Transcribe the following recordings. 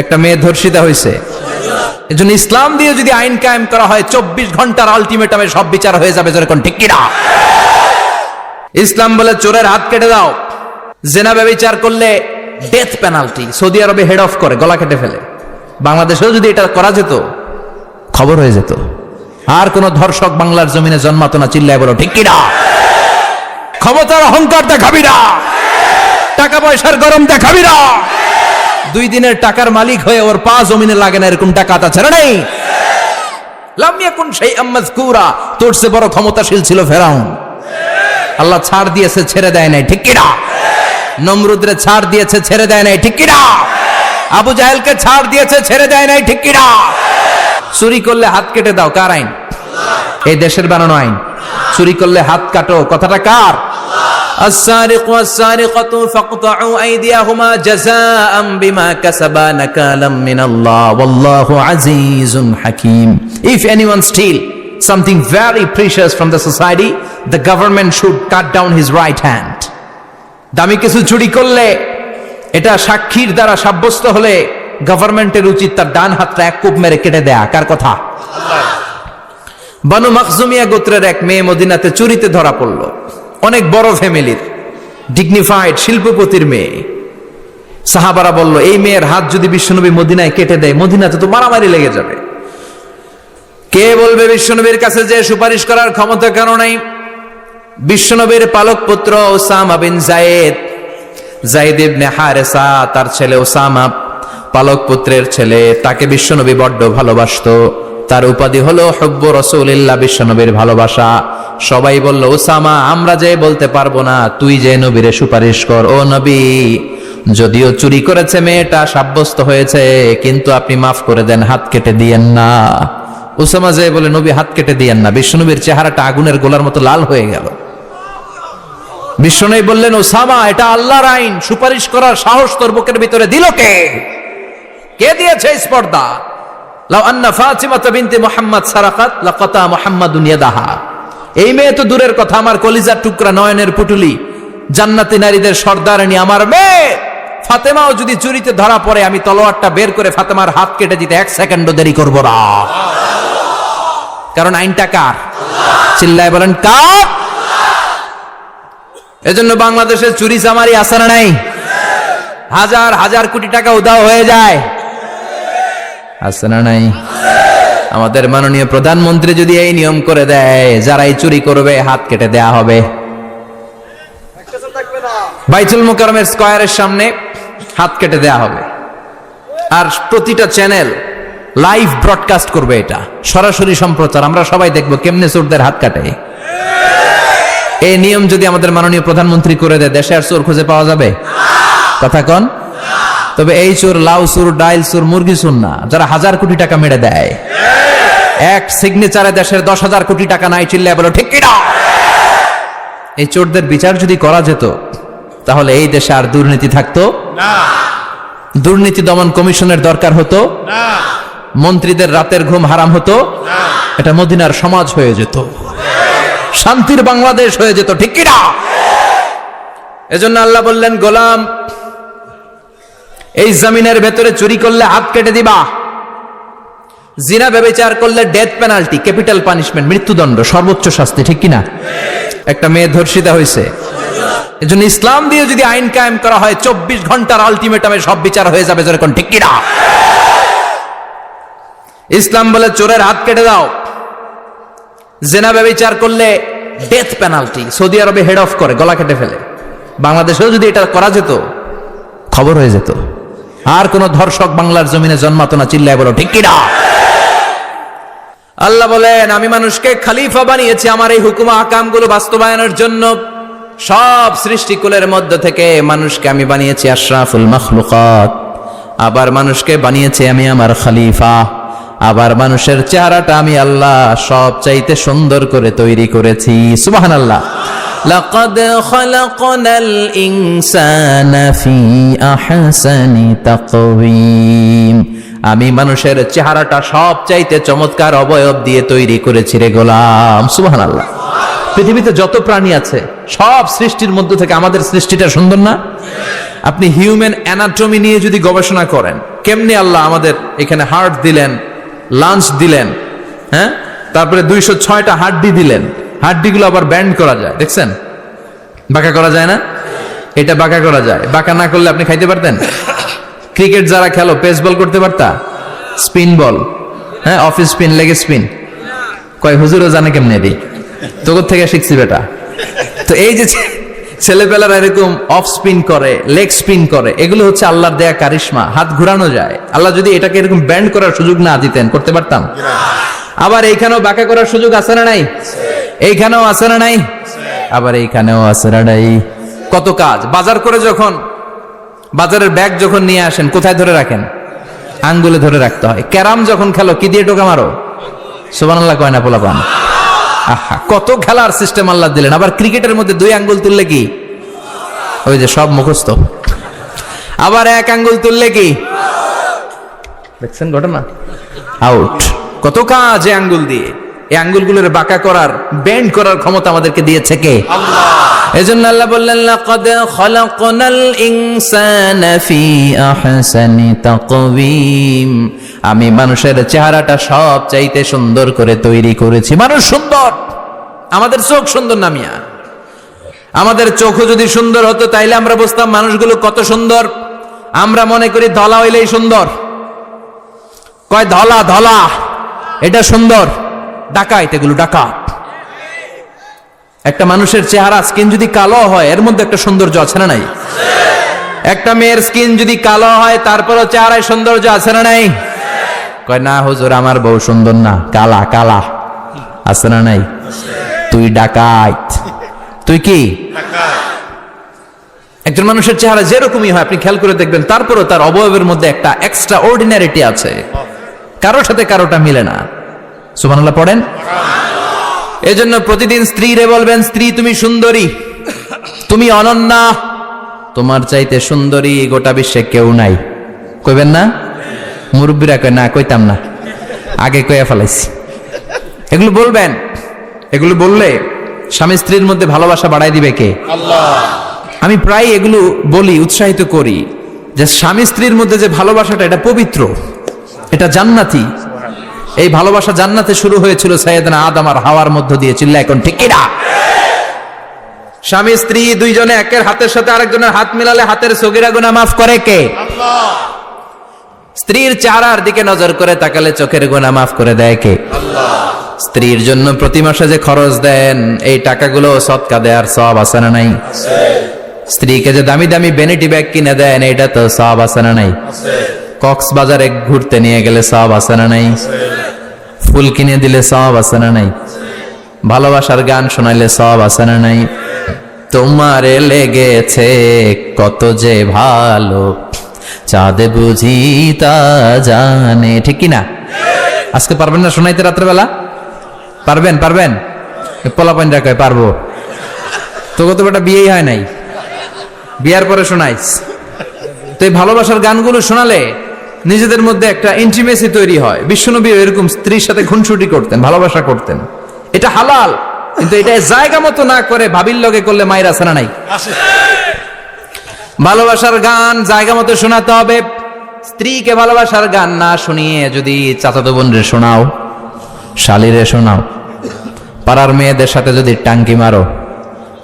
একটা মেয়ে ধর্ষিতা হয়েছে, এজন্য ইসলাম দিয়ে যদি আইন কায়েম করা হয় 24 ঘন্টার আলটিমেটামে সব বিচার হয়ে যাবে, যেরকম ঠিক কিনা? ইসলাম বলে চোরের হাত কেটে দাও, জেনা ব্যভিচার করলে ডেথ পেনাল্টি। সৌদি আরবে হেড অফ করে, গলা কেটে ফেলে। বাংলাদেশেও যদি এটা করা যেত, খবর হয়ে যেত, আর কোন ধর্ষক বাংলার জমিনে জন্মাতো না। চিল্লায় বলো ঠিক কিনা? ক্ষমতার অহংকার দেখাবি না, টাকা পয়সার গরম দেখাবি না। 2 দিনের টাকার মালিক হয়ে ওর পা জমিনে লাগে না, এরকম টাকা তা ছেড়ে নেই। লাম ইয়াকুন শাইআম মাযকুরা, তোর চেয়ে বড় ক্ষমতাশীল ছিল ফেরাউন। আল্লাহ ছাড় দিয়েছে, ছেড়ে দেয় নাই, ঠিক কিনা? নমরুদরে ছাড় দিয়েছে, ছেড়ে দেয় নাই, ঠিক কিনা? আবু জাহেলকে ছাড় দিয়েছে, ছেড়ে দেয় নাই, ঠিক কিনা? চুরি করলে হাত কেটে দাও, কার আইন? এই দেশের বানানো আইন। চুরি করলে হাত কাটো, কথাটা কার? السارق والسارقة فاقطعوا أيديهما جزاء بما كسبا نكالا من الله والله عزيز حكيم. If anyone steal something very precious from the society, the government should cut down his right hand. দামি কিছু চুরি করলে, এটা সাক্ষীর দ্বারা সাব্যস্ত হলে গভর্নমেন্টের উচিত তার ডান হাতটা এক কোপ মেরে কেটে দেয়া। কার কথা? বানু মাখজুমিয়া গোত্রের এক মেয়ে মদিনাতে চুরিতে ধরা পড়ল। অনেক বড় ফ্যামিলির, ডিগনিফাইড শিল্পপতির মেয়ে। সাহাবারা বলল, এই মেয়ের হাত যদি বিশ্বনবী মদিনায় কেটে দেয়, মদিনাতে তো মারামারি লেগে যাবে। কে বলবে বিশ্বনবীর কাছে যে সুপারিশ করার ক্ষমতা কারো নাই? বিশ্বনবীর পালক পুত্র ওসামা বিন যায়েদ, যায়েদ ইবনে হারেসা, তার ছেলে ওসামা পালক পুত্রের ছেলে, তাকে বিশ্বনবী বড্ড ভালোবাসতো। তার উপাধি হলো হুব্বু রাসূলিল্লাহ, বিশ্বনবীর ভালোবাসা। সবাই বলল, ওসামা, আমরা যে বলতে পারবো না, তুই যে নবীরে সুপারিশ কর। ও নবী, যদিও চুরি করেছে মেয়েটা, সাব্যস্ত হয়েছে, কিন্তু আপনি মাফ করে দেন, হাত কেটে দিয়েন না। ওসামা যে বলে, নবী হাত কেটে দিয়েন না। বিশ্বনবীর চেহারাটা আগুনের গোলার মতো লাল হয়ে গেল। বিশ্বনবী বললেন, ওসামা, এটা আল্লাহর আইন, সুপারিশ করার সাহস তোর বুকের ভিতরে দিল কে? কে দিয়েছে স্পর্ধা? লাউ আন্না ফাতিমা বিনতে মুহাম্মদ সারাকাত লাকাতা মুহাম্মাদুন ইয়াদাহা। এই মেয়ে তো দূরের কথা, আমার কলিজার টুকরা, নয়নের পুটুলি, জান্নাতি নারীদের সর্দারানী আমার মেয়ে ফাতেমাও যদি চুরিতে ধরা পড়ে, আমি তলোয়ারটা বের করে ফাতেমার হাত কেটে দিতে 1 সেকেন্ডও দেরি করব না। কারণ আইনটা কার? চিল্লায় বলেন কার? এজন্য বাংলাদেশের চুরি চামারি আছে না নাই? হাজার হাজার কোটি টাকা উধাও হয়ে যায়, আছে না নাই? আমাদের মাননীয় প্রধানমন্ত্রী যদি এই নিয়ম করে দেয়, যারাই চুরি করবে হাত কেটে দেয়া হবে। বাইতুল মুকাররমের স্কয়ারের সামনে হাত কেটে দেয়া হবে, আর প্রতিটা চ্যানেল লাইভ ব্রডকাস্ট করবে, এটা সরাসরি সম্প্রচার, আমরা সবাই দেখবো কেমনে চোরদের হাত কাটে। এই নিয়ম যদি আমাদের মাননীয় প্রধানমন্ত্রী করে দেয়, দেশে আর চোর খুঁজে পাওয়া যাবে? কথা কন। তবে এই চোর লাউ চোর, ডাইল চোর, মুরগি চোর না, যারা 1000 কোটি টাকা মেরে দেয়। এক সিগনেচারে দেশের 10,000 কোটি টাকা নাই, চিল্লায় বলো ঠিক কিনা? এই চোরদের বিচার যদি করা যেত, তাহলে এই দেশে আর দুর্নীতি থাকতো না। দুর্নীতি দমন কমিশনের দরকার হতো না। মন্ত্রীদের রাতের ঘুম হারাম হতো না। এটা মদিনার সমাজ হয়ে যেত, শান্তির বাংলাদেশ হয়ে যেত, ঠিক কিনা? এজন্য আল্লাহ বললেন, গোলাম, এই জমিনের ভেতরে চুরি করলে হাত কেটে দিবা, জিনা ব্যভিচার করলে ডেথ পেনাল্টি, ক্যাপিটাল পানিশমেন্ট, মৃত্যুদণ্ড, সর্বোচ্চ শাস্তি, ঠিক কিনা? একটা মেয়ে ধর্ষিতা হয়েছে, এজন্য ইসলাম দিয়ে যদি আইন কায়েম করা হয় 24 ঘন্টার আলটিমেটামে সব বিচার হয়ে যাবে, যেরকম ঠিক কিনা? ইসলাম বলে চোরের হাত কেটে দাও, জেনা ব্যভিচার করলে ডেথ পেনাল্টি। সৌদি আরবে হেড অফ করে, গলা কেটে ফেলে। বাংলাদেশেও যদি এটা করা যেত, খবর হয়ে যেত, আর কোন ধর্ষক বাংলার জমিনে জন্মাতো না। চিল্লায় বলো ঠিক কিনা? আল্লাহ বলেন, আমি মানুষকে খলিফা বানিয়েছি আমার এই হুকুম আহকামগুলো বাস্তবায়নের জন্য। সব সৃষ্টিকুলের মধ্য থেকে মানুষকে আমি বানিয়েছি আশরাফুল মাখলুকাত। আবার মানুষকে বানিয়েছি আমি আমার খলিফা। আবার মানুষের চেহারাটা আমি আল্লাহ সব চাইতে সুন্দর করে তৈরি করেছি। সুবহানাল্লাহ। লাকাদ খালাকনাল ইনসানা ফি আহসানি তাকওয়িম। আমি মানুষের চেহারাটা সব চাইতে চমৎকার অবয়ব দিয়ে তৈরি করেছি রে গোলাম। সুবহানাল্লাহ। পৃথিবীতে যত প্রাণী আছে সব সৃষ্টির মধ্য থেকে আমাদের সৃষ্টিটা সুন্দর না? আপনি হিউম্যান অ্যানাটমি নিয়ে যদি গবেষণা করেন, কেমনি আল্লাহ আমাদের এখানে হার্ট দিলেন, লাঞ্চ দিলেন, হ্যাঁ, তারপরে 206টা হাড্ডি দিলেন। হাড্ডিগুলো আবার ব্যান্ড করা যায়, দেখছেন? বাঁকা করা যায় না? এটা বাঁকা করা যায়। বাঁকা না করলে আপনি খাইতে পারতেন? ক্রিকেট যারা খেলো, পেস বল করতে পারতা? স্পিন বল, হ্যাঁ, অফ স্পিন, লেগ স্পিন, কয় হুজুরও জানে কেমনে দিই, তোর থেকে শিখছি বেটা। তো এই যে ছেলেপেলারা এরকম অফ স্পিন করে, লেগ স্পিন করে, এগুলো হচ্ছে আল্লাহর দেয়া কারিশমা। হাত ঘুরানো যায়। আল্লাহ যদি এটাকে এরকম ব্যান্ড করার সুযোগ না দিতেন, করতে পারতাম? আবার এইখানেও বাঁকা করার সুযোগ আছে না নাই? এইখানেও আছে না নাই? আবার এইখানেও আছে না নাই? কত কাজ। বাজার করে যখন বাজারের ব্যাগ যখন নিয়ে আসেন, কোথায় ধরে রাখেন? আঙ্গুলে ধরে রাখতে হয়। ক্যারাম যখন খেলো, কি দিয়ে টোকা মারো? সুবহানাল্লাহ কয় না পোলাপান? আহা, কত খেলার সিস্টেম আল্লাহ দিলেন। আবার ক্রিকেটের মধ্যে 2 আঙ্গুল তুললে কি? ওই যে সব মুখস্থ। আবার 1 আঙ্গুল তুললে কি? দেখছেন ঘটনা? আউট। কত কাজ এই আঙ্গুল দিয়ে। এই আঙ্গুলগুলোর বাঁকা করার, বেন্ড করার ক্ষমতা আমাদেরকে দিয়েছে কে? আল্লাহ। এজন্য আল্লাহ বললেন, লাকাদ খালাকনাল ইনসানা ফি আহসানি তাকওয়িম। আমি মানুষের চেহারাটা সব চাইতে সুন্দর করে তৈরি করেছি। মানুষ সুন্দর, আমাদের চোখ সুন্দর না মিয়া? আমাদের চোখও যদি সুন্দর হতো তাইলে আমরা বুঝতাম মানুষগুলো কত সুন্দর। আমরা মনে করি ধলা হইলেই সুন্দর। কয় ধলা, ধলা এটা সুন্দর। ডাকাইত, এগুলো ডাকাত। একটা মানুষের চেহারা, স্কিন যদি কালো হয়, এর মধ্যে একটা সৌন্দর্য আছে না নাই? একটা মেয়ের স্কিন যদি কালো হয়, তারপরও চেহারায় সৌন্দর্য আছে না নাই? কয় না হুজুর, আমার বউ সুন্দর না, কালা কালা। আছে না নাই? তুই ডাকাইত। তুই কি? একজন মানুষের চেহারা যেরকমই হয়, আপনি খেয়াল করে দেখবেন, তারপরও তার অবয়বের মধ্যে একটা এক্সট্রা অর্ডিনারিটি আছে। কারোর সাথে কারোটা মিলে না। সুবহানাল্লাহ পড়েন। এজন্য প্রতিদিন স্ত্রীরে বলবেন, স্ত্রী তুমি সুন্দরী, তুমি অনন্যা, তোমার চাইতে সুন্দরী গোটা বিশ্বে কেউ নাই। কইবেন না? মুরব্বীরা কয় না, কইতাম না, আগে কইয়া ফেলাইছি। এগুলো বলবেন। এগুলো বললে স্বামী স্ত্রীর মধ্যে ভালোবাসা বাড়াই দিবে কে? আল্লাহ। আমি প্রায় এগুলো বলি, উৎসাহিত করি যে স্বামী স্ত্রীর মধ্যে যে ভালোবাসাটা, এটা পবিত্র, এটা জান্নাতি। এই ভালোবাসা জান্নাতে শুরু হয়েছিল সাইয়েদনা আদম আর হাওয়ার মধ্য দিয়ে। চিল্লা এখন ঠিক কিনা? স্বামী স্ত্রী দুইজনে একের হাতের সাথে আরেকজনের হাত মিলালে হাতের সগীরা গুনাহ মাফ করে কে? আল্লাহ। স্ত্রীর চেহারার দিকে নজর করে তাকালে চোখের গুনাহ মাফ করে দেয় কে? আল্লাহ। স্ত্রীর জন্য প্রতি মাসে যে খরচ দেন, এই টাকাগুলো সদকা দেওয়ার সওয়াব আছে না নাই? আছে। স্ত্রীকে যে দামি দামি ভ্যানিটি ব্যাগ কিনে দেন, এটা তো সওয়াব আছে না নাই? আছে। কক্সবাজারে ঘুরতে নিয়ে গেলে সওয়াব আছে না নাই? ফুল কিনে দিলে সওয়াব আছে না নাই? ভালোবাসার গান শোনাইলে সওয়াব আছে না নাই? তোমারে লেগেছে কত যে ভালো, চাঁদে বুঝি তা জানে। ঠিক কিনা? আজকে পারবেন না শোনাইতে রাত্রেবেলা? পারবেন? পারবেন? পোলাপাইনরা কয় পারবো। তো কত বেটা বিয়েই হয় নাই, বিয়ার পরে শোনাইস। তো এই ভালোবাসার গানগুলো শোনালে নিজেদের মধ্যে একটা ইন্টিমেসি তৈরি হয়। বিশ্বনবী এরকম স্ত্রীর সাথে খুনসুটি করতেন, ভালোবাসা করতেন। এটা হালাল, কিন্তু এটা জায়গা মতো না করে ভাবির লগে করলে মায়ের আছে না নাই? ভালোবাসার গান জায়গা মতো শোনাতে হবে। স্ত্রীকে ভালোবাসার গান না শুনিয়ে যদি চাচাতো বোনরে শোনাও, শালিরে শোনাও, পাড়ার মেয়েদের সাথে যদি টাঙ্কি মারো,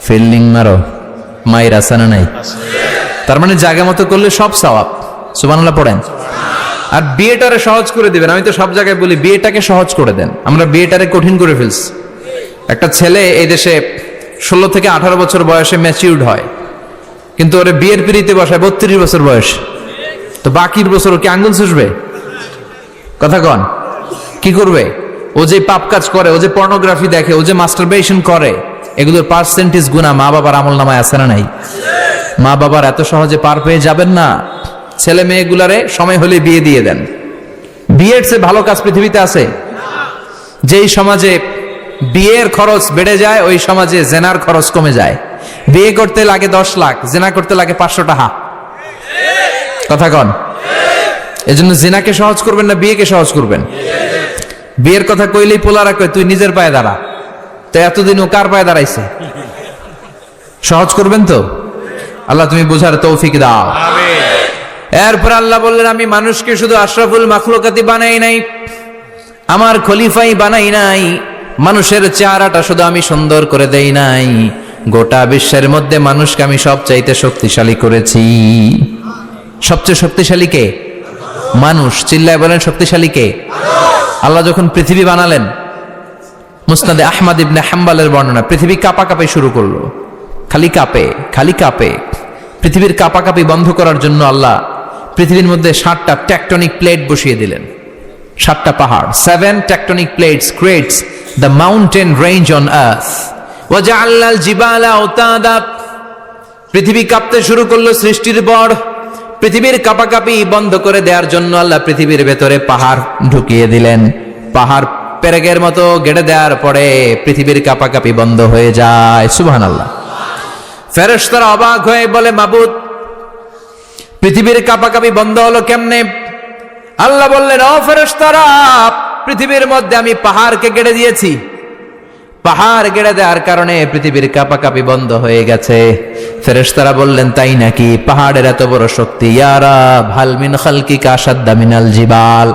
ফিল্ডিং মারো, মায়ের আছে না নাই? তার মানে জায়গা মতো করলে সব সওয়াব। সুবহানাল্লাহ পড়েন। আর বিয়েটারে সহজ করে দিবেন। আমি তো সব জায়গায় বলি বিয়েটাকে সহজ করে দেন। আমরা বিয়েটারে কঠিন করে ফেলছি। একটা ছেলে এই দেশে 16 থেকে 18 বছর বয়সে ম্যাচিউরড হয়, কিন্তু ওরে বিয়ের পিড়িতে বসায় 32 বছর বয়স। তো বাকির বছর ও কি আঙ্গুল চুষবে? কথা কন, কি করবে? ও যে পাপ কাজ করে, ও যে পর্নোগ্রাফি দেখে, ও যে মাস্টারবেশন করে, এগুলোর পার্সেন্টেজ গুনাহ মা বাবার আমল নামায় আছে না নাই? মা বাবার এত সহজে পার পেয়ে যাবেন না। ছেলে মেয়েগুলারে সময় হলে বিয়ে দিয়ে দেন। বিয়ের চেয়ে ভালো কাজ পৃথিবীতে আছে? যেই সমাজে বিয়ের খরচ বেড়ে যায়, ওই সমাজে জেনার খরচ কমে যায়। বিয়ে করতে লাগে 10 লাখ, জেনা করতে লাগে 500 টাকা। কথা কন। এজন্য জেনাকে সহজ করবেন না বিয়েকে সহজ করবেন? বিয়ের কথা কইলেই পোলারা কয় তুই নিজের পায়ে দাঁড়া। তো এতদিন ও কার পায়ে দাঁড়াইছে? সহজ করবেন তো? আল্লাহ তুমি বোঝার তৌফিক দাও। আমিন। এরপর আল্লাহ বললেন, আমি মানুষকে শুধু আশরাফুল মাখলুকাতি বানাই নাই, আমার খলিফাই বানাই নাই, মানুষের চেহারাটা শুধু আমি সুন্দর করে দেই নাই, গোটা বিশ্বের মধ্যে মানুষকে আমি সবচাইতে শক্তিশালী করেছি। সবচেয়ে শক্তিশালী কে? মানুষ। চিল্লায় বলেন শক্তিশালী কে? আল্লাহ যখন পৃথিবী বানালেন, মুসনাদে আহমদ ইবনে হাম্বালের বর্ণনা, পৃথিবী কাঁপাকাঁপি শুরু করলো, খালি কাঁপে খালি কাঁপে। পৃথিবীর কাঁপাকাঁপি বন্ধ করার জন্য আল্লাহ পৃথিবীর মধ্যে 7টা টেকটনিক প্লেট বসিয়ে দিলেন। 7টা পাহাড়, 7 tectonic plates creates the mountain range on earth. ওয়াজআলনাল জিবালা আওতাদা। পৃথিবী কাঁপতে শুরু করলো সৃষ্টির পর। পৃথিবীর কাঁপাকাঁপি বন্ধ করে দেওয়ার জন্য আল্লাহ পৃথিবীর ভেতরে পাহাড় ঢুকিয়ে দিলেন। পাহাড় পেরেকের মতো গেড়ে দেওয়ার পরে পৃথিবীর কাঁপাকাঁপি বন্ধ হয়ে যায়। সুবহানাল্লাহ। ফেরেশতারা অবাক হয়ে বলে, মাবুদ, পৃথিবীর কাঁপাকাঁপি বন্ধ হলো কেমনে? আল্লাহ বললেন, ও ফেরেশতারা, পৃথিবীর মধ্যে আমি পাহাড়কে গেড়ে দিয়েছি। পাহাড় গেড়ে দেওয়ার কারণে পৃথিবীর কাঁপাকাঁপি বন্ধ হয়ে গেছে। ফেরেশতারা বললেন, তাই নাকি? পাহাড়ের এত বড় শক্তি। ইয়া রাব, হাল মিন খালকিকা আশাদ্দা মিনাল জিবাল।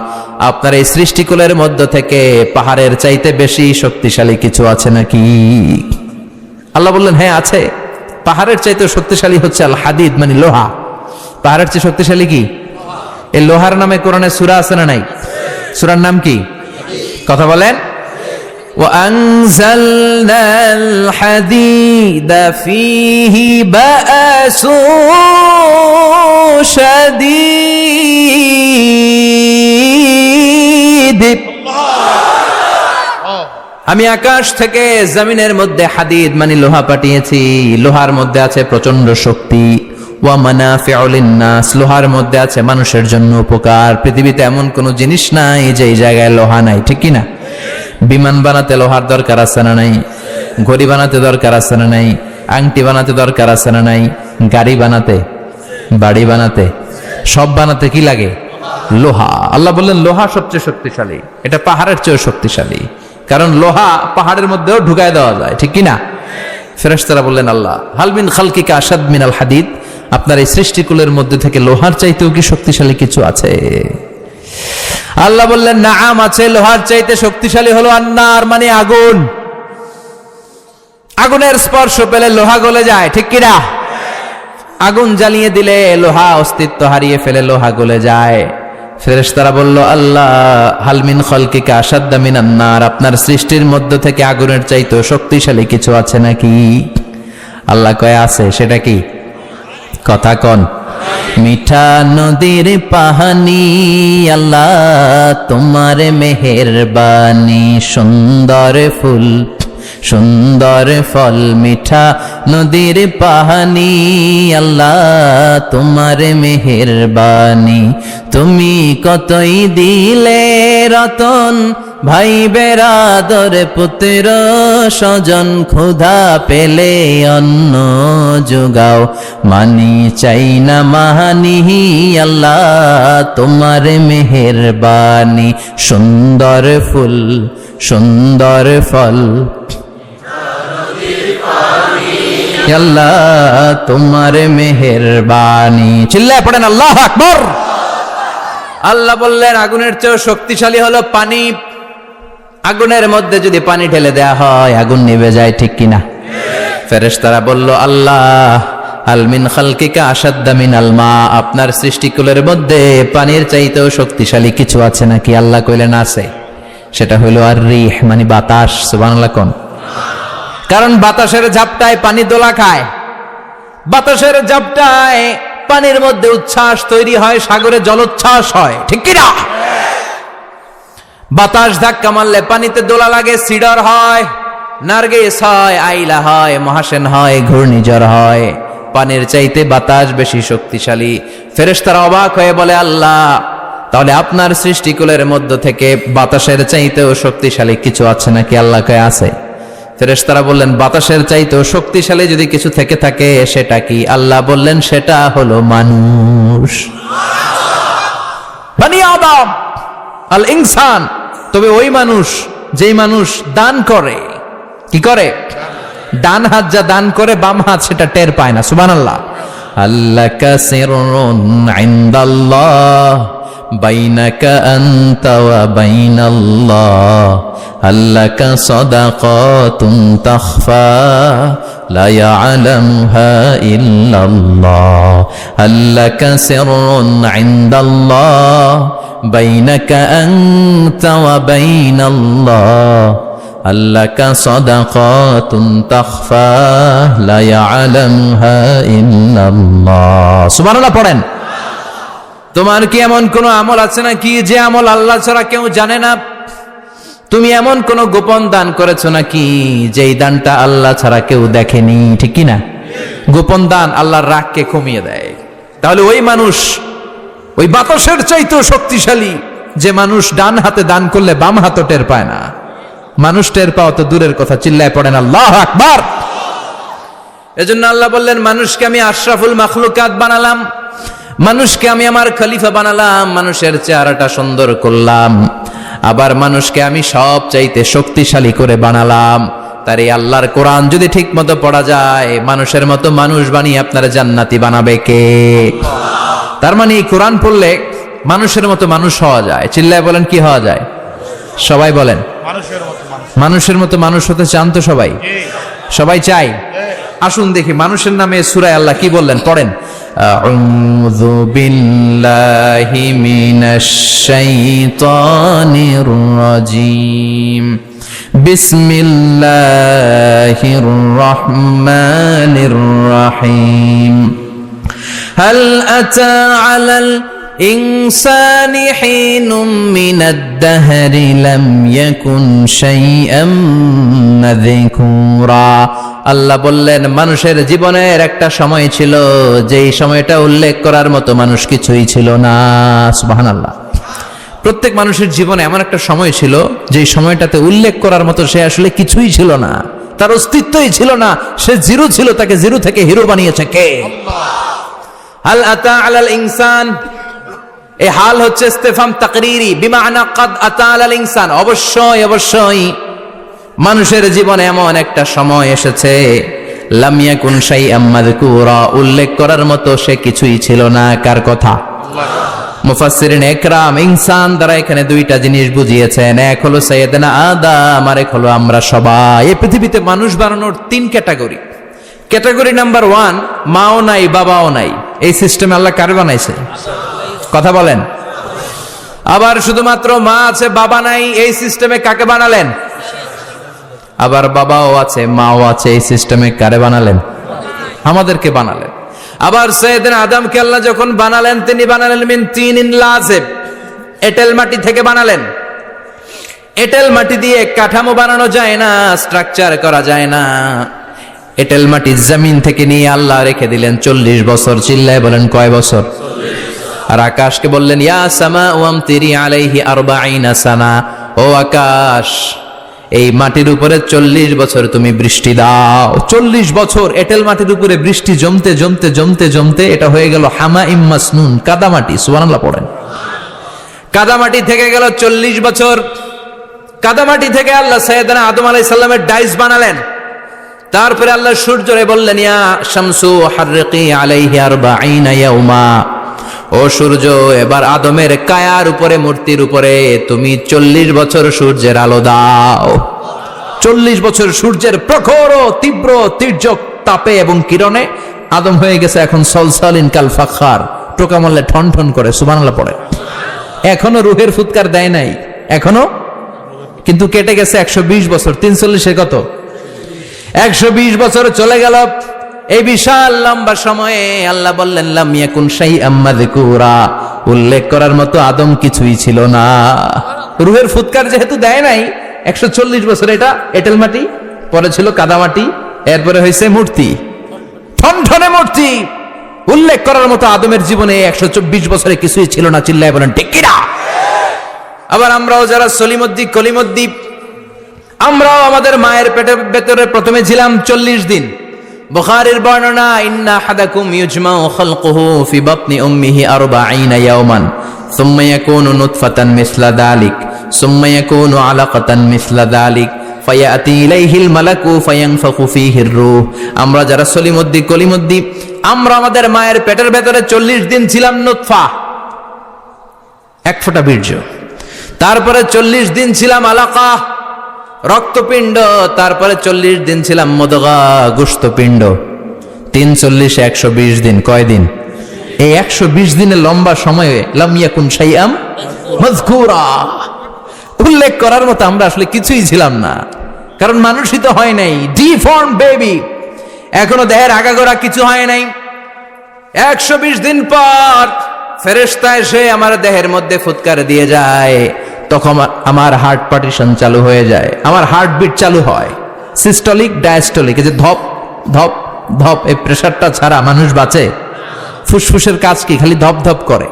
আপনার এই সৃষ্টিকুলের মধ্য থেকে পাহাড়ের চাইতে বেশি শক্তিশালী কিছু আছে নাকি? আল্লাহ বললেন, হ্যাঁ আছে। পাহাড়ের চাইতে শক্তিশালী হচ্ছে আল হাদিদ, মানে লোহা। পাহাড়ের চেয়ে শক্তিশালী কি? এই লোহার নামে কোরআনে সূরা আছে না নাই? সূরার নাম কি? কথা বলেন। وأنزلنا الحديد فيه بأس شديد। আমি আকাশ থেকে জমিনের মধ্যে হাদিদ মানে লোহা পাঠিয়েছি। লোহার মধ্যে আছে প্রচন্ড শক্তি। ওয়া মানাফিউ লিন-নাস, লোহার মধ্যে আছে মানুষের জন্য উপকার। পৃথিবীতে এমন কোনো জিনিস নাই যে এই জায়গায় লোহা নাই, ঠিক কি না? বিমান বানাতে লোহার দরকার আছে না নাই? ঘড়ি বানাতে দরকার আছে না নাই? আংটি বানাতে দরকার আছে না নাই? গাড়ি বানাতে, বাড়ি বানাতে, সব বানাতে কি লাগে? লোহা। আল্লাহ বললেন, লোহা সবচেয়ে শক্তিশালী। এটা পাহাড়ের চেয়েও শক্তিশালী, কারণ লোহা পাহাড়ের মধ্যেও ঢুকায় দেওয়া যায়, ঠিক কি না? ফেরেশতারা বললেন, আল্লাহ, হাল মিন খালকিকা আশাদ মিনাল হাদিদ। আপনার এই সৃষ্টিকুলের মধ্যে থেকে লোহার চাইতেও কি শক্তিশালী কিছু আছে? আল্লাহ বললেন, নাআম আছে। লোহার চাইতে শক্তিশালী হলো আন্নার, মানে আগুন। আগুনের স্পর্শ পেলে লোহা গলে যায়, ঠিক কিনা? আগুন জ্বালিয়ে দিলে লোহা অস্তিত্ব হারিয়ে ফেলে, লোহা গলে যায়। ফেরেশতারা বলল, আল্লাহ, হাল মিন খালকিকা আশাদ্দা মিনান নার। আপনার সৃষ্টির মধ্য থেকে আগুনের চাইতেও শক্তিশালী কিছু আছে নাকি? আল্লাহ কয়, আছে। সেটা কি? কথা কন। মিঠা নদীর পাহানি, আল্লাহ তোমার মেহেরবানি। সুন্দর ফুল, সুন্দর ফল, মিঠা নদীর পাহানি, আল্লাহ তোমার মেহেরবানি। তুমি কতই দিলে রতন, ভাই বেরাদর পুত্র স্বজন। ক্ষুধা পেলে অন্ন যোগাও, মানি চাই না মাহানি, আল্লাহ তোমার মেহেরবানি। সুন্দর ফুল, সুন্দর ফল, আল্লাহ তোমার মেহেরবানি। চিল্লায় পড়েন আল্লাহু আকবার। আল্লাহ বললেন, আগুনের চেয়েও শক্তিশালী হলো পানি। আগুনের মধ্যে যদি পানি ঢেলে দেয়া হয়, আগুন নিভে যায়, ঠিক কিনা? ফেরেশতারা বলল, আল্লাহ, হাল মিন খালকিকা আশাদ্দা মিনাল মা। আপনার সৃষ্টিকুলের মধ্যে পানির চাইতেও শক্তিশালী কিছু আছে নাকি? আল্লাহ কইলেন, আছে। সেটা হলো আর রিহ, মানে বাতাস। সুবহানাল্লাহ কোন? কারণ বাতাসের ঝাপটায় পানি দোলা খায়। বাতাসের ঝাপটায় পানির মধ্যে উচ্ছ্বাস তৈরি হয়, সাগরে জলোচ্ছ্বাস হয়, ঠিক কিনা? বাতাস ধাক্কা মারলে পানিতে দোলা লাগে, সিডর হয়, নার্গিস হয়, আইলা হয়, মহাসেন হয়, ঘূর্ণিঝড় হয়। পানির চাইতে বাতাস বেশি শক্তিশালী। ফেরেশতারা অবাক হয়ে বলে, আল্লাহ, তাহলে আপনার সৃষ্টিকুলের মধ্য থেকে বাতাসের চাইতেও শক্তিশালী কিছু আছে নাকি? আল্লাহ কয়, আছে। ফেরেশতারা বললেন, বাতাসের চাইতেও শক্তিশালী যদি কিছু থেকে থাকে সেটা কি? আল্লাহ বললেন, সেটা হলো মানুষ, বনি আদম, আল ইনসান। তবে ওই মানুষ, যেই মানুষ দান করে। কি করে? ডান হাত যা দান করে, বাম হাত সেটা টের পায় না। সুবহানাল্লাহ। আল্লাকা সিররুন ইনদাল্লাহ বাইনাকা আনতা ওয়া বাইনাল্লাহ আল্লাকা সাদাকাতুন তাখফা লা ইয়ালামুহা ইল্লাল্লাহ আল্লাকা সিররুন ইনদাল্লাহ বাইনাকা আনতা ওয়া বাইনাল্লাহ আল্লাকা সাদাকাতুন তাখফা লা ইয়ালামুহা ইল্লাল্লাহ। সুবহানাল্লাহ পড়েন। তোমার কি এমন কোন আমল আছে নাকি যে আমল আল্লাহ ছাড়া কেউ জানে না? তুমি এমন কোন গোপন দান করেছো নাকি যেই দানটা আল্লাহ ছাড়া কেউ দেখেনি? ঠিক কি না? গোপন দান আল্লাহর রাগকে কমিয়ে দেয়। তাহলে ওই মানুষ ওই বাতাসের চাইতেও শক্তিশালী যে মানুষ ডান হাতে দান করলে বাম হাতও টের পায় না। মানুষ টের পাওয়া তো দূরের কথা, চিল্লায় পড়েন আল্লাহু আকবার। এজন্য আল্লাহ বললেন, মানুষকে আমি আশরাফুল মাখলুকাত বানালাম, মানুষকে আমি আমার খলিফা বানালাম, মানুষের চেহারাটা সুন্দর করলাম, আবার মানুষকে আমি সব চাইতে শক্তিশালী করে বানালাম। তার এই আল্লাহর কোরআন যদি ঠিক মতো পড়া যায়, মানুষের মতো মানুষ বানিয়ে আপনারা জান্নাতি বানাবে কে? তার মানে এই কোরআন পড়লে মানুষের মতো মানুষ হওয়া যায়। চিল্লায় বলেন, কি হওয়া যায়? সবাই বলেন, মানুষের মতো মানুষ হতে চান তো সবাই? সবাই চাই। আসুন দেখি মানুষের নামে সূরায় আল্লাহ কি বললেন, পড়েন। আউযু বিল্লাহি মিনাশ শাইতানির রাজিম বিসমিল্লাহির রহমানির রহিম হাল আতা আলাল الإنسان حين من الدهر لم يكن شيئا مذكورا। আল্লাহ বললেন, মানুষের জীবনের একটা সময় ছিল যেই সময়টা উল্লেখ করার মতো মানুষ কিছুই ছিল না। সুবহানাল্লাহ। প্রত্যেক মানুষের জীবনে এমন একটা সময় ছিল যেই সময়টাতে উল্লেখ করার মতো সে আসলে কিছুই ছিল না, তার অস্তিত্বই ছিল না, সে জিরো ছিল, তাকে জিরো থেকে হিরো বানিয়েছে কে? হাল আতা আলাল ইনসান, এই হাল হচ্ছে ইস্তেফাম তাকরিরি, বিমানা কাদ আতা আলাল ইনসান, অবশ্যই অবশ্যই মানুষের জীবনে এমন একটা সময় এসেছে, লাম ইয়াকুন শাইআম মাযকুরা, উল্লেখ করার মতো সে কিছুই ছিল না। কার কথা? মুফাসসিরিন একরাম ইনসান দ্বারা এখানে দুইটা জিনিস বুঝিয়েছেন, এক হলো সাইয়েদনা আদম, আর এক হলো আমরা সবাই। এই পৃথিবীতে মানুষ বানানোর তিন ক্যাটাগরি। ক্যাটাগরি নাম্বার 1, মাও নাই বাবাও নাই। এই সিস্টেম আল্লাহ কারে বানাইছে? কথা বলেন। আবার শুধুমাত্র মা আছে বাবা নাই, এই সিস্টেমে কাকে বানালেন? আবার বাবাও আছে মাও আছে, এই সিস্টেমে কারে বানালেন? আমাদেরকে বানালেন। আবার সাইয়েদনা আদমকে আল্লাহ যখন বানালেন, তিনি বানালেন মিন তিনিন লাযিব, এঁটেল মাটি থেকে বানালেন। এঁটেল মাটি দিয়ে কাঠামো বানানো যায় না, স্ট্রাকচার করা যায় না। এঁটেল মাটি জমিন থেকে নিয়ে আল্লাহ রেখে দিলেন 40 বছর। চিল্লায় বলেন, কয় বছর? আর আকাশকে বললেন, ইয়া সামা ওয়ামতিরি আলাইহি 40 সানা, ও আকাশ এই মাটির উপরে 40 বছর তুমি বৃষ্টি দাও। 40 বছর এঁটেল মাটির উপরে বৃষ্টি জমতে জমতে জমতে জমতে এটা হয়ে গেল হামাইম মাসনুন, কাদামাটি। সুবহানাল্লাহ পড়েন। কাদামাটি থেকে গেল 40 বছর। কাদামাটি থেকে আল্লাহ সাইয়েদনা আদম আলাইহিস সালামের ডাইস বানালেন। তারপরে আল্লাহ সূর্যরে বললেন, ইয়া শামসু হাররিকি আলাইহি 40 ইয়াউমা, ও সূর্য এবার আদমের কায়ার উপরে, মূর্তির উপরে তুমি 40 বছর সূর্যের আলো দাও। 40 বছর সূর্যের প্রখর ও তীব্র তির্যক তাপে এবং কিরণে আদম হয়ে গেছে এখন সলসলিন কাল ফাখার, টোকা মারলে ঠন ঠন করে। সুবহানাল্লাহ পড়ে। এখনো রুহের ফুৎকার দেয় নাই, এখনো, কিন্তু কেটে গেছে 120 বছর। 340 কত? 120 বছর চলে গেল। এই বিশাল লম্বা সময়ে আল্লাহ বললেন, লাম ইয়াকুন শাইআম মাযকুরা, উল্লেখ করার মতো আদম কিছুই ছিল না। রুহের ফুৎকার যেহেতু দেয় নাই 140 বছর, এটা এঁটেল মাটি, পরে ছিল কাদামাটি, এরপরে হয়েছে মূর্তি, ঠনঠনে মূর্তি। উল্লেখ করার মতো আদমের জীবনে 124 বছরে কিছুই ছিল না। চিল্লায় বলেন, ঠিক কিনা? আবার আমরাও যারা সলিমুদ্দি কলিমুদ্দি, আমরাও আমাদের মায়ের পেটের ভেতরে প্রথমে ছিলাম 40 দিন। বুখারীর বর্ণনা, ইন্না হাদাকুম ইউজমাউ খালকুহু ফি বাতনি উম্মিহি 40 ইয়াওমান সুম্মা ইয়াকুনু নুতফাতান মিসলা যালিক সুম্মা ইয়াকুনু আলাকাতান মিসলা যালিক ফায়াতি ইলাইহিল মালাকু ফায়ানফাখু ফীহির রূহ। আমরা যারা সলিমুদ্দি কলিমুদ্দি, আমরা আমাদের মায়ের পেটের ভেতরে 40 দিন ছিলাম নুতফা, এক ফোঁটা বীর্য। তারপরে 40 দিন ছিলাম আলাকা, রক্তপিণ্ড। তারপরে 40 দিন ছিলাম মুদগা, গোশতপিণ্ড। 3 40 120 দিন। কয় দিন? এই 120 দিনের লম্বা সময়ে লাম ইয়াকুন শাইআম মাযকুরা, উল্লেখ করার মতো আমরা আসলে কিছুই ছিলাম না, কারণ মানুষই তো হয় নাই, ডিফর্ম বেবি, এখনো দেহের আগাগোড়া কিছু হয় নাই। 120 দিন পর ফেরেশতা এসে আমার দেহের মধ্যে ফুৎকার দিয়ে যায়, তখন আমার হার্ট পার্টিশন চালু হয়ে যায়, আমার হার্টবিট চালু হয়, সিস্টোলিক ডায়াস্টোলিক, এই যে ধপ ধপ ধপ, এই প্রেসারটা ছাড়া মানুষ বাঁচে? ফুসফুসের কাজ কি? খালি ধপ ধপ করে,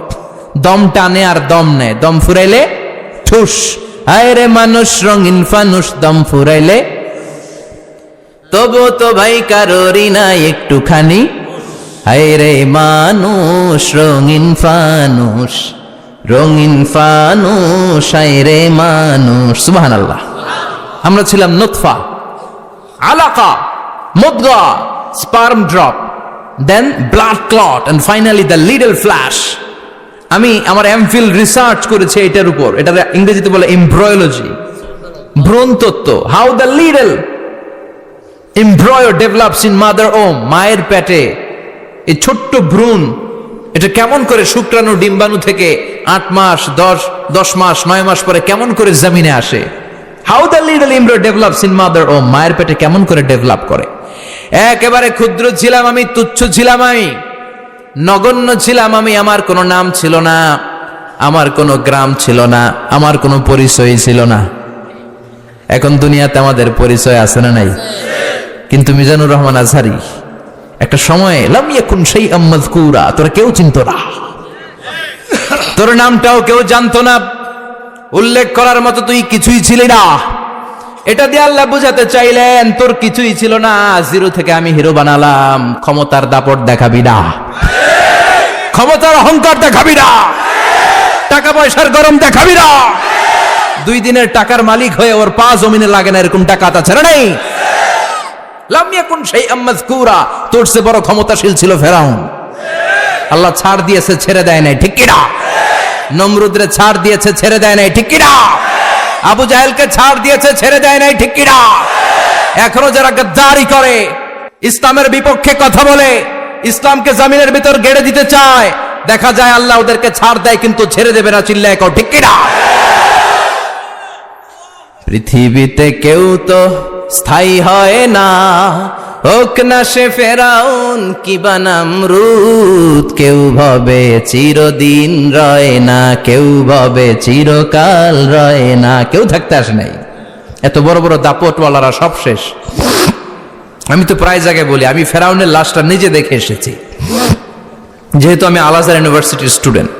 দম টানে আর দম নেয়, দম ফুরাইলে ঠুস। হায় রে মানুষ রঙিন ফানুষ, দম ফুরাইলে তবু তো ভাই কারোরই নাই একটুখানি। হায় রে মানুষ রঙিন ফানুষ, রঙিন ফানুষ, হায় রে মানুষ। সুবহানাল্লাহ। আমরা ছিলাম নুতফা, আলাকা, মুদগা, sperm drop, then blood clot, and finally the little flesh. আমি আমার এমফিল রিসার্চ করেছি এটার উপর, এটা ইংরেজিতে বলে এমব্রয়োলজি, ভ্রূণ তত্ত্ব। How the little এমব্রয়ো develops in mother ওম, মায়ের পেটে এই ছোট্ট ভ্রূণ, এটা কেমন করে শুক্রাণু ডিম্বাণু থেকে 8 মাস 10 মাস 9 মাস পরে কেমন করে জমিনে আসে। How the little এমব্রয়ো develops in mother ওম, মায়ের পেটে কেমন করে ডেভেলপ করে। একেবারে ক্ষুদ্র ছিলাম আমি, তুচ্ছ ছিলাম আমি, নগণ্য ছিলাম আমি। আমার কোনো নাম ছিল না, আমার কোনো গ্রাম ছিল না, আমার কোনো পরিচয় ছিল না। এখন দুনিয়াতে আমাদের পরিচয় আছে না নাই? কিন্তু মিজানুর রহমান আজহারি একটা সময়ে লাম ইয়াকুন শাইআম মাযকুরা, তোরা কেউ চিনতো না, তোর নামটাও কেউ জানতো না, উল্লেখ করার মতো তুই কিছুই ছিলি না। এটা দিয়ে আল্লাহ বুঝাতে চাইলেন তোর কিছুই ছিল না, জিরো থেকে আমি হিরো বানালাম। ক্ষমতার দাপট দেখাবি না, ক্ষমতার অহংকার দেখাবি না, টাকা পয়সার গরম দেখাবি না। 2 দিনের টাকার মালিক হয়ে ওর পা জমিনে লাগে না এরকম টাকা তা ছেড়ে নেই। লাম ইয়াকুন শাইআম মাযকুরা, তোর চেয়ে বড় ক্ষমতাশীল ছিল ফেরাউন। আল্লাহ ছাড় দিয়েছে, ছেড়ে দেয় নাই, ঠিক কি না? নমরুদরে ছাড় দিয়েছে, ছেড়ে দেয় নাই, ঠিক কি না? আবু জাহেলকে ছাড় দিয়েছে, ছেড়ে দেয় নাই, ঠিক কি না? এখনো যারা গাদ্দারি করে, ইসলামের বিপক্ষে কথা বলে, ইসলামকে জমিনের ভিতর গেড়ে দিতে চায়, দেখা যায় আল্লাহ ওদেরকে ছাড় দেয় কিন্তু ছেড়ে দেবে না। চিল্লায় কও ঠিক কি না? পৃথিবীতে কেউ তো স্থায়ী হয় না, হোক না সে ফেরাউন কিবা নমরুদ। কেউ ভাবে চিরদিন রয় না, কেউ ভাবে চিরকাল রয় না। কেউ থাকতে আসে নাই, এত বড় বড় দাপটওয়ালারা সব শেষ। আমি তো প্রায় জায়গায় বলি, আমি ফেরাউনের লাশটা নিজে দেখে এসেছি, যেহেতু আমি আল আজহার ইউনিভার্সিটির স্টুডেন্ট।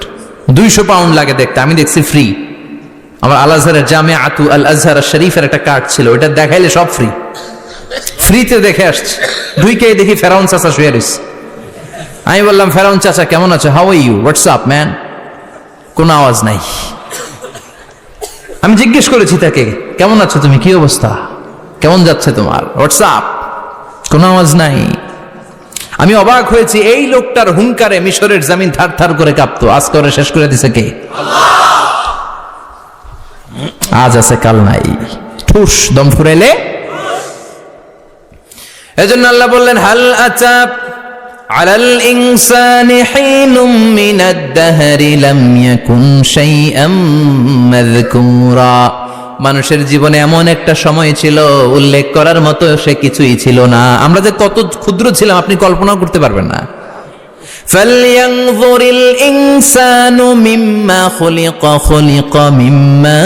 200 পাউন্ড লাগে দেখতে, আমি দেখছি ফ্রি। আমার আল আজহারের জামিআতু আল আজহার শরীফের একটা কার্ড ছিল, ওটা দেখাইলে সব ফ্রি, ফ্রিতে দেখে আসছি। ঢুকেই দেখি ফেরাউন চাচা শুয়ে রয়েছে। আমি বললাম, ফেরাউন চাচা কেমন আছে? How are you, what's up man? কোনো আওয়াজ নাই। আমি জিজ্ঞেস করেছি তাকে, কেমন আছো তুমি, কি অবস্থা, কেমন যাচ্ছে তোমার, হোয়াটস আপ? কোনো আওয়াজ নাই। আমি অবাক হয়েছি, এই লোকটার হুঙ্কারে মিশরের জমিন থার থার করে কাঁপতো, আজ করে শেষ করে দিছে কে? আজ আছে কাল নাই, ঠুস, দম ফুরাইলে। এজন্য আল্লাহ বললেন, হাল আতা আলাল ইনসানি হিনুম মিনাদ দাহরি লাম ইয়াকুন শাইআম মাযকুরা। মানুষের জীবনে এমন একটা সময় ছিল, উল্লেখ করার মতো সে কিছুই ছিল না। আমরা যে কত ক্ষুদ্র ছিলাম আপনি কল্পনা করতে পারবেন না। ফালইয়ানযুরিল ইনসানু মিম্মা খুলিকা, খুলিকা মিম্মা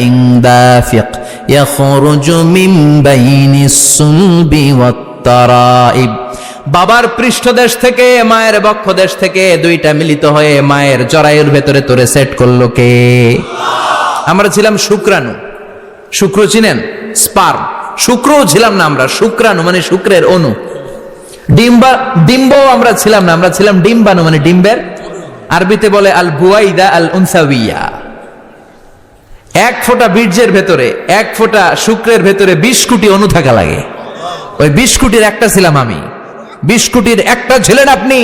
ইন দাফিক ইয়াখরুজু মিন বাইনিস সুলবি ওয়াত তারাইব। বাবার পৃষ্ঠদেশ থেকে, মায়ের বক্ষদেশ থেকে দুইটা মিলিত হয়ে মায়ের জরায়ুর ভেতরে তোরে সেট করলো কে? আমরা ছিলাম শুক্রাণু। শুক্র চিনেন? স্পার্ম। শুক্রও ছিলাম না আমরা, শুক্রাণু মানে শুক্রের অণু। ডিম্ব আমরা ছিলাম না, আমরা ছিলাম ডিম্বাণু মানে ডিম্বের, আরবিতে বলে আল বুয়াইদা আল উনসাউইয়া। 1 ফোঁটা বীর্যের ভেতরে, 1 ফোঁটা শুক্রের ভেতরে 20 কোটি অণু থাকা লাগে। ওই 20 কোটির একটা ছিলাম আমি। 20 কোটির একটা ছিলেন আপনি,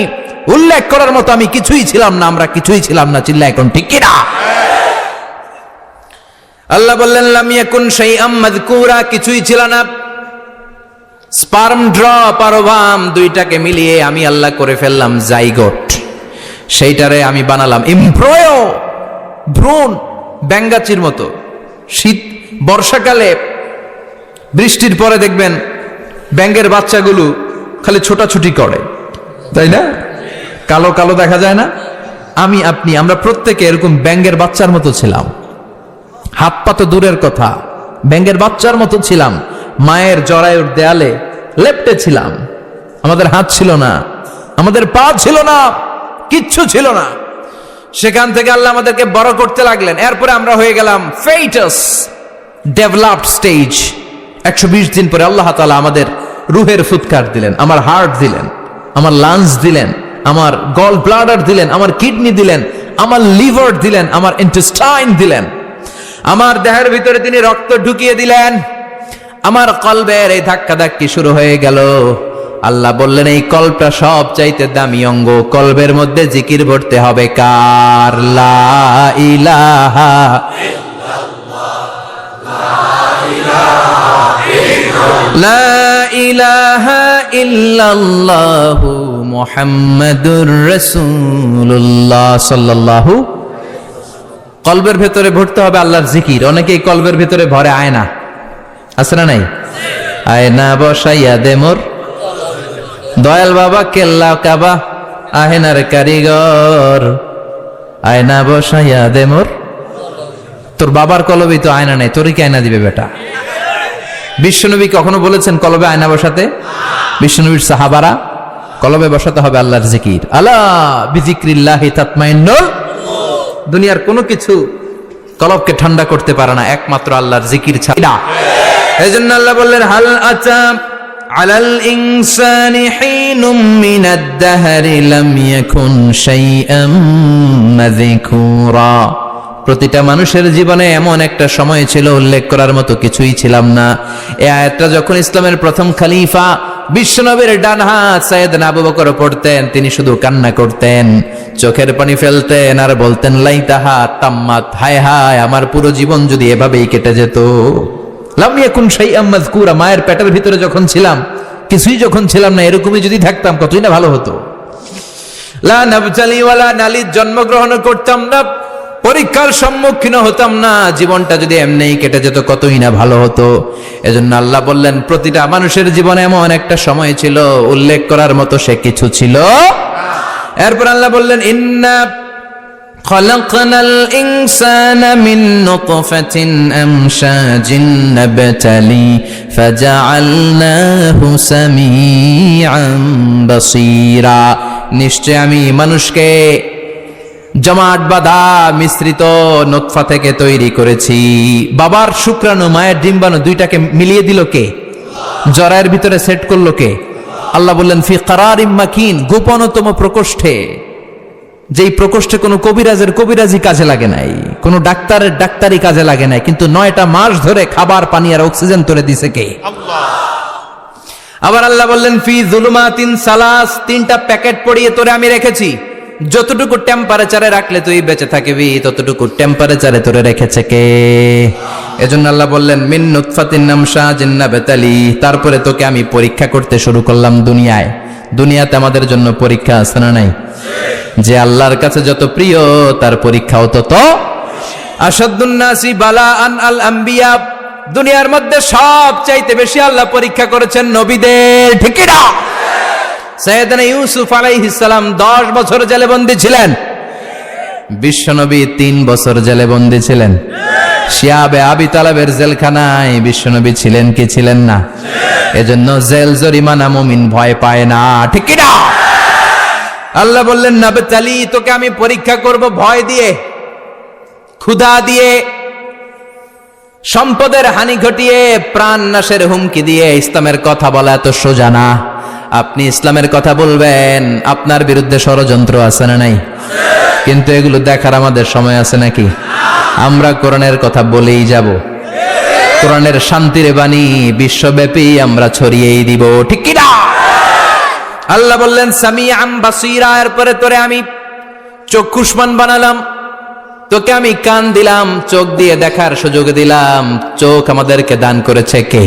উল্লেখ করার মতো আমি কিছুই ছিলাম না, আমরা কিছুই ছিলাম না। চিল্লা এখন ঠিক কিনা? আল্লাহ বললেন লাম ইয়াকুন শাইআম মাযকুরা, কিছুই ছিল না। স্পার্ম ড্রপ আর ওভাম দুইটাকে মিলিয়ে আমি আল্লাহ করে ফেললাম জাইগোট, সেইটারে আমি বানালাম এমব্রয়ো, ভ্রূণ, ব্যাঙ্গাচির মতো। শীত বর্ষাকালে বৃষ্টির পরে দেখবেন ব্যাঙের বাচ্চাগুলো খালি ছোটাছুটি করে, তাই না? কালো কালো দেখা যায় না? আমি আপনি আমরা প্রত্যেকে এরকম ব্যাঙের বাচ্চার মতো ছিলাম। হাত পা তো দূরের কথা, ব্যাঙের বাচ্চার মতো ছিলাম। মায়ের জরায়ুর দেয়ালে লেপ্টে ছিলাম। আমাদের হাত ছিল না, আমাদের পা ছিল না, কিচ্ছু ছিল না। সেখান থেকে আল্লাহ আমাদেরকে বড় করতে লাগলেন। এরপরে আমরা হয়ে গেলাম ফেটাস, ডেভেলপড স্টেজ। 120 দিন পরে আল্লাহ তাআলা আমাদের রুহের ফুৎকার দিলেন, আমার হার্ট দিলেন, আমার লাংস দিলেন, আমার গল ব্লাডার দিলেন, আমার কিডনি দিলেন, আমার লিভার দিলেন, আমার ইন্টেস্টাইন দিলেন। আমার দেহের ভিতরে তিনি রক্ত ঢুকিয়ে দিলেন। আমার কলবের এই ধাক্কাধাক্কি শুরু হয়ে গেল। আল্লাহ বললেন এই কলবটা সব চাইতে দামি অঙ্গ, কলবের মধ্যে জিকির ভরতে হবে কার? লা ইলাহা লা ইলাহা ইল্লাল্লাহু মুহাম্মাদুর রাসূলুল্লাহ সাল্লাল্লাহু। কলবের ভেতরে ভরতে হবে আল্লাহর জিকির। অনেকেই কলবের ভেতরে ভরে আয়না, আছে না নাই? আয়না বসাইয়া দে মোর দয়াল বাবা, কেল্লা কাবা আহেনার কারিগর, আয়না বসাইয়া দে মোর। তোর বাবার কলবে তো আয়না নেই, তোরই কি আয়না দিবে বেটা? বিশ্বনবী কখনো বলেছেন কলবে আয়না বসাতে? বিশ্বনবীর সাহাবারা কলবে বসাতে হবে আল্লাহর জিকির। আলা বিযিক্রিল্লাহি তাতমাইন্নুল। দুনিয়ার কোনো কিছু কলবকে ঠান্ডা করতে পারে না, একমাত্র আল্লাহর জিকির ছাড়া। এজন্য আল্লাহ বললেন হাল আতা আলাল ইনসানি হিনুম মিনাদ দাহরি লাম ইয়াকুন শাইআম মাযকুরা। প্রতিটা মানুষের জীবনে এমন একটা সময় ছিল উল্লেখ করার মতো কিছুই ছিলাম না। এই আয়াতটা যখন ইসলামের প্রথম খলিফা বিশ্বনবীর ডান হাত সাইয়েদনা আবু বকর পড়তেন, তিনি শুধু কান্না করতেন, চোখের পানি ফেলতেন আর বলতেন লাইতাহা তাম্মাত, হায় হায় আমার পুরো জীবন যদি এভাবেই কেটে যেত। লাম ইয়াকুন শাইআম মাযকুরা, মায়ের পেটের ভিতরে যখন ছিলাম, কিছুই যখন ছিলাম না, এরকমই যদি থাকতাম কতই না ভালো হতো। লা নাবতালি ওয়ালা নালিদ, জন্মগ্রহণ করতাম না, পরীক্ষার সম্মুখীন হতাম না, জীবনটা যদি এমনিই কেটে যেত কতই না ভালো হতো। এজন্য আল্লাহ বললেন প্রতিটা মানুষের জীবনে এমন একটা সময় ছিল উল্লেখ করার মতো সে কিছু ছিল। এরপর আল্লাহ বললেন ইন্না খলাকনাল ইনসানা মিন নুতফাতিন আমশাজিন নাবতালি ফাজআলনাহু সামিআন বাসীরা। নিশ্চয় আমি মানুষকে জমাট বাঁধা মিশ্রিত নুতফা থেকে তৈরি করেছি। বাবার শুক্রাণু মায়ের ডিম্বাণু দুইটাকে মিলিয়ে দিল কে? জরায়ের ভিতরে সেট করলো কে? আল্লাহ বললেন ফি কারারিম মাকিন, গোপনতম প্রকোষ্ঠে, যেই প্রকোষ্ঠে কোনো কবিরাজের কবিরাজি কাজে লাগে নাই, কোনো ডাক্তারের ডাক্তারি কাজে লাগে নাই, কিন্তু 9টা মাস ধরে খাবার পানি আর অক্সিজেন তোরে দিছে কে? আল্লাহ। আবার আল্লাহ বললেন ফি যুলুমাতিন সালাস, 3টা প্যাকেট পরিয়ে তোরে আমি রেখেছি, যতটুকু টেম্পারেচারে রাখলে তুই বেঁচে থাকবি ততটুকু টেম্পারেচারে তোরে রেখেছে কে? এজন্য আল্লাহ বললেন মিন নুতফাতিন আমশাজিন নাবতালি, তারপরে তোকে আমি পরীক্ষা করতে শুরু করলাম দুনিয়ায়। দুনিয়াতে আমাদের জন্য পরীক্ষা আছে না নাই? যে আল্লাহর কাছে যত প্রিয় তার পরীক্ষাও তত। আশাদ্দুন নাসি বালাআন আল আম্বিয়া, দুনিয়ার মধ্যে সব চাইতে বেশি আল্লাহ পরীক্ষা করেছেন নবীদের, ঠিক কি না? সাইয়েদনা ইউসুফ আলাইহিস সালাম 10 বছর জেলে বন্দী ছিলেন, বিশ্বনবী 3 বছর জেলে বন্দী ছিলেন। শিয়াবে আবি তালেবের জেলখানায় বিশ্বনবী ছিলেন কি ছিলেন না? এজন্য জেল জরিমানা মুমিন ভয় পায় না, ঠিক কি না? আল্লাহ বললেন নাবতালি, তোকে আমি পরীক্ষা করব ভয় দিয়ে, ক্ষুধা দিয়ে, সম্পদের হানি ঘটিয়ে, প্রাণ নাশের হুমকি দিয়ে। ইসলামের কথা বলা এত সোজা না। আপনি ইসলামের কথা বলবেন, আপনার বিরুদ্ধে ষড়যন্ত্র আছে না নাই? কিন্তু এগুলো দেখার আমাদের সময় আছে নাকি? আমরা কোরআনের কথা বলেই যাব, কোরআনের শান্তির বাণী বিশ্বব্যাপী আমরা ছড়িয়েই দিব, ঠিক কি না? আল্লাহ বললেন সামিআম বাসীরা, এরপরে তোরে আমি চক্ষুষ্মান বানালাম, তোকে আমি কান দিলাম, চোখ দিয়ে দেখার সুযোগ দিলাম। চোখ আমাদেরকে দান করেছে কে?